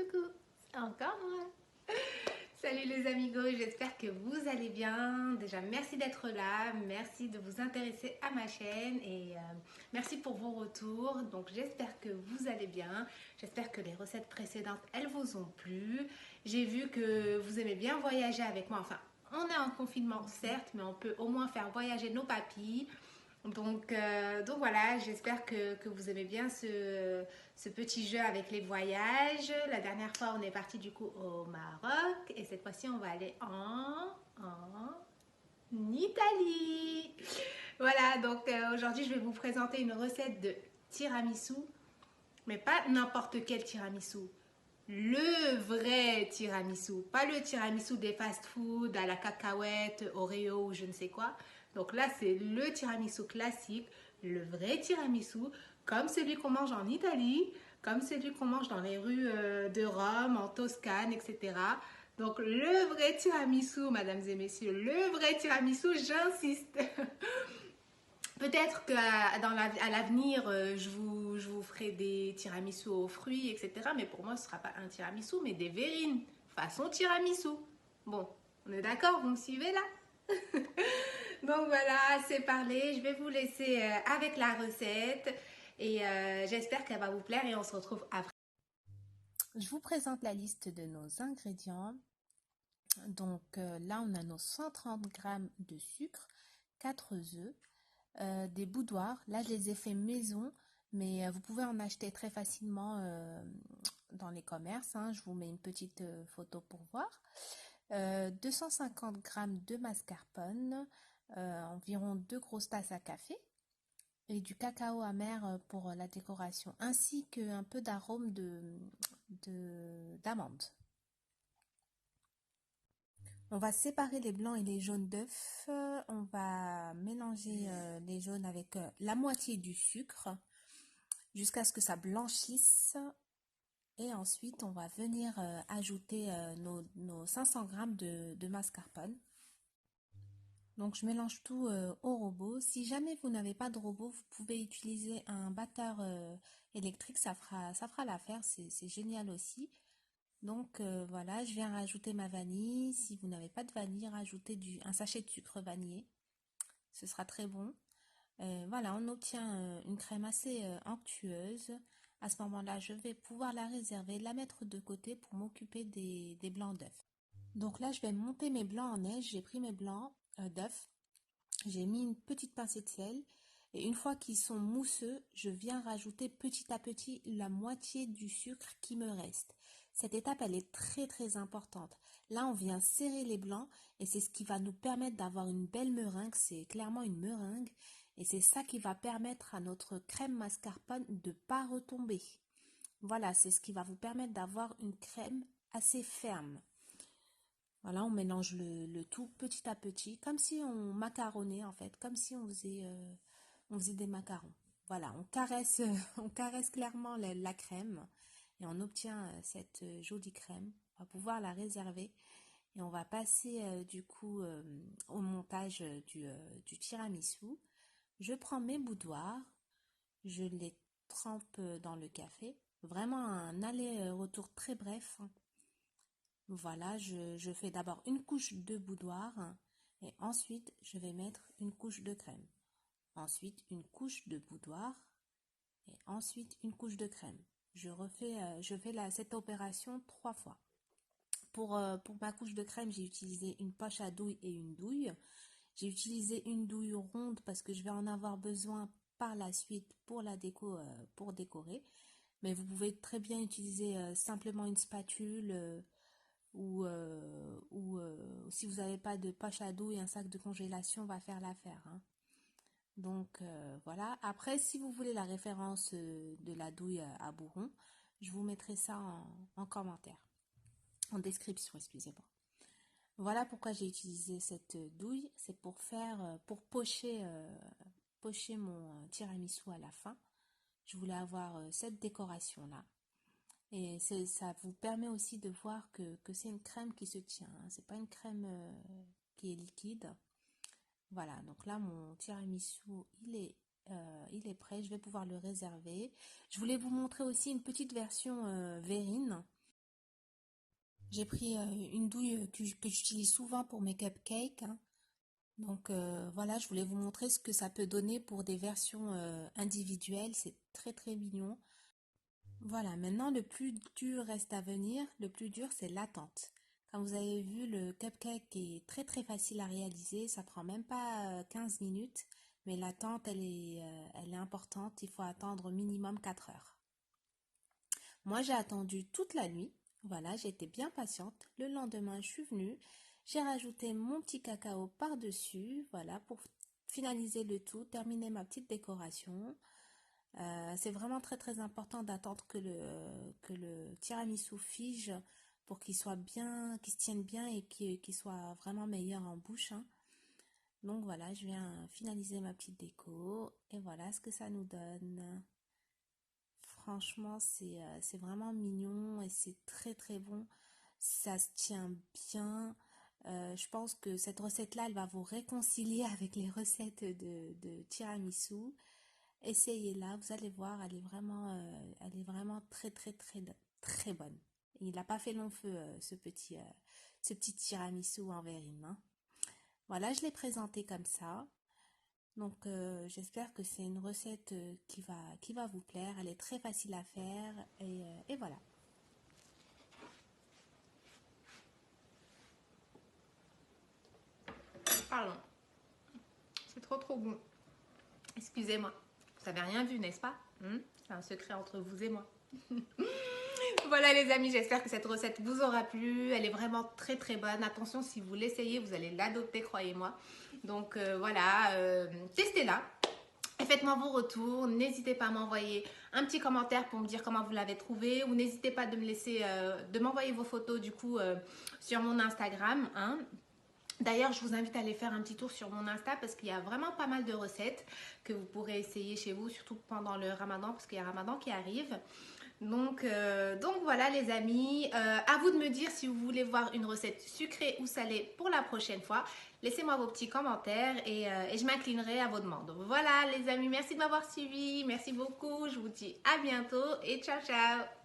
Coucou, c'est encore moi. Salut les amigos, j'espère que vous allez bien. Déjà, merci d'être là, merci de vous intéresser à ma chaîne et merci pour vos retours. Donc, j'espère que vous allez bien. J'espère que les recettes précédentes, elles vous ont plu. J'ai vu que vous aimez bien voyager avec moi. Enfin, on est en confinement, certes, mais on peut au moins faire voyager nos papilles. Donc voilà, j'espère que vous aimez bien ce petit jeu avec les voyages. La dernière fois, on est parti du coup au Maroc et cette fois-ci, on va aller en Italie. Voilà, donc aujourd'hui, je vais vous présenter une recette de tiramisu, mais pas n'importe quel tiramisu. Le vrai tiramisu, pas le tiramisu des fast-food à la cacahuète, Oreo ou je ne sais quoi. Donc là, c'est le tiramisu classique, le vrai tiramisu, comme celui qu'on mange en Italie, comme celui qu'on mange dans les rues de Rome, en Toscane, etc. Donc le vrai tiramisu, mesdames et messieurs, le vrai tiramisu, j'insiste. Peut-être à l'avenir, je vous ferai des tiramisu aux fruits, etc. Mais pour moi, ce ne sera pas un tiramisu, mais des verrines, façon tiramisu. Bon, on est d'accord, vous me suivez là? Donc voilà, c'est parlé. Je vais vous laisser avec la recette et j'espère qu'elle va vous plaire et on se retrouve après. Je vous présente la liste de nos ingrédients. Donc là, on a nos 130 grammes de sucre, 4 œufs, des boudoirs. Là, je les ai fait maison, mais vous pouvez en acheter très facilement dans les commerces. Hein. Je vous mets une petite photo pour voir. 250 grammes de mascarpone, environ 2 grosses tasses à café et du cacao amer pour la décoration, ainsi qu'un peu d'arôme d'amande. On va séparer les blancs et les jaunes d'œufs. On va mélanger les jaunes avec la moitié du sucre jusqu'à ce que ça blanchisse. Et ensuite, on va venir ajouter nos 500 grammes de mascarpone. Donc, je mélange tout au robot. Si jamais vous n'avez pas de robot, vous pouvez utiliser un batteur électrique. Ça fera l'affaire. C'est génial aussi. Donc voilà, je viens rajouter ma vanille. Si vous n'avez pas de vanille, rajoutez un sachet de sucre vanillé. Ce sera très bon. Voilà, on obtient une crème assez onctueuse. À ce moment-là, je vais pouvoir la réserver, la mettre de côté pour m'occuper des blancs d'œufs. Donc là, je vais monter mes blancs en neige. J'ai pris mes blancs d'œufs. J'ai mis une petite pincée de sel. Et une fois qu'ils sont mousseux, je viens rajouter petit à petit la moitié du sucre qui me reste. Cette étape, elle est très très importante. Là, on vient serrer les blancs et c'est ce qui va nous permettre d'avoir une belle meringue. C'est clairement une meringue et c'est ça qui va permettre à notre crème mascarpone de ne pas retomber. Voilà, c'est ce qui va vous permettre d'avoir une crème assez ferme. Voilà, on mélange le tout petit à petit, comme si on macaronnait en fait, comme si on faisait des macarons. Voilà, on caresse clairement la crème et on obtient cette jolie crème. On va pouvoir la réserver et on va passer du coup au montage du tiramisu. Je prends mes boudoirs, je les trempe dans le café. Vraiment un aller-retour très bref. Voilà, je fais d'abord une couche de boudoir et ensuite je vais mettre une couche de crème. Ensuite une couche de boudoir et ensuite une couche de crème. Je fais cette opération 3 fois. Pour ma couche de crème, j'ai utilisé une poche à douille et une douille. J'ai utilisé une douille ronde parce que je vais en avoir besoin par la suite pour la déco, pour décorer. Mais vous pouvez très bien utiliser simplement une spatule ou si vous n'avez pas de poche à douille, un sac de congélation va faire l'affaire. Hein. Donc voilà. Après, si vous voulez la référence de la douille à bourron, je vous mettrai ça en commentaire, en description, excusez-moi. Voilà pourquoi j'ai utilisé cette douille, c'est pour pocher mon tiramisu à la fin. Je voulais avoir cette décoration-là. Et ça vous permet aussi de voir que c'est une crème qui se tient. Hein. C'est pas une crème qui est liquide. Voilà, donc là mon tiramisu il est prêt. Je vais pouvoir le réserver. Je voulais vous montrer aussi une petite version verrine. J'ai pris une douille que j'utilise souvent pour mes cupcakes, hein. Donc voilà, je voulais vous montrer ce que ça peut donner pour des versions individuelles. C'est très très mignon. Voilà, maintenant le plus dur reste à venir. Le plus dur, c'est l'attente. Comme vous avez vu, le cupcake est très très facile à réaliser. Ça prend même pas 15 minutes. Mais l'attente, elle est importante. Il faut attendre au minimum 4 heures. Moi, j'ai attendu toute la nuit. Voilà, j'ai été bien patiente. Le lendemain, je suis venue. J'ai rajouté mon petit cacao par-dessus. Voilà, pour finaliser le tout, terminer ma petite décoration. C'est vraiment très très important d'attendre que le tiramisu fige pour qu'il soit bien, qu'il se tienne bien et qu'il soit vraiment meilleur en bouche, hein. Donc voilà, je viens finaliser ma petite déco et voilà ce que ça nous donne. Franchement, c'est vraiment mignon et c'est très très bon. Ça se tient bien. Je pense que cette recette-là, elle va vous réconcilier avec les recettes de tiramisu. Essayez-la, vous allez voir, elle est vraiment très très très très bonne. Il n'a pas fait long feu ce petit tiramisu en verrine, hein. Voilà, je l'ai présenté comme ça. Donc j'espère que c'est une recette qui va vous plaire. Elle est très facile à faire et voilà. Pardon, c'est trop trop bon. Excusez-moi. Vous n'avez rien vu, n'est-ce pas? C'est un secret entre vous et moi. Voilà les amis, j'espère que cette recette vous aura plu. Elle est vraiment très très bonne. Attention, si vous l'essayez, vous allez l'adopter, croyez-moi. Donc voilà, testez-la. Et faites-moi vos retours. N'hésitez pas à m'envoyer un petit commentaire pour me dire comment vous l'avez trouvé. Ou n'hésitez pas de me laisser, de m'envoyer vos photos du coup sur mon Instagram, hein. D'ailleurs, je vous invite à aller faire un petit tour sur mon Insta parce qu'il y a vraiment pas mal de recettes que vous pourrez essayer chez vous, surtout pendant le Ramadan parce qu'il y a Ramadan qui arrive. Donc voilà les amis, à vous de me dire si vous voulez voir une recette sucrée ou salée pour la prochaine fois. Laissez-moi vos petits commentaires et je m'inclinerai à vos demandes. Voilà les amis, merci de m'avoir suivi, merci beaucoup, je vous dis à bientôt et ciao ciao.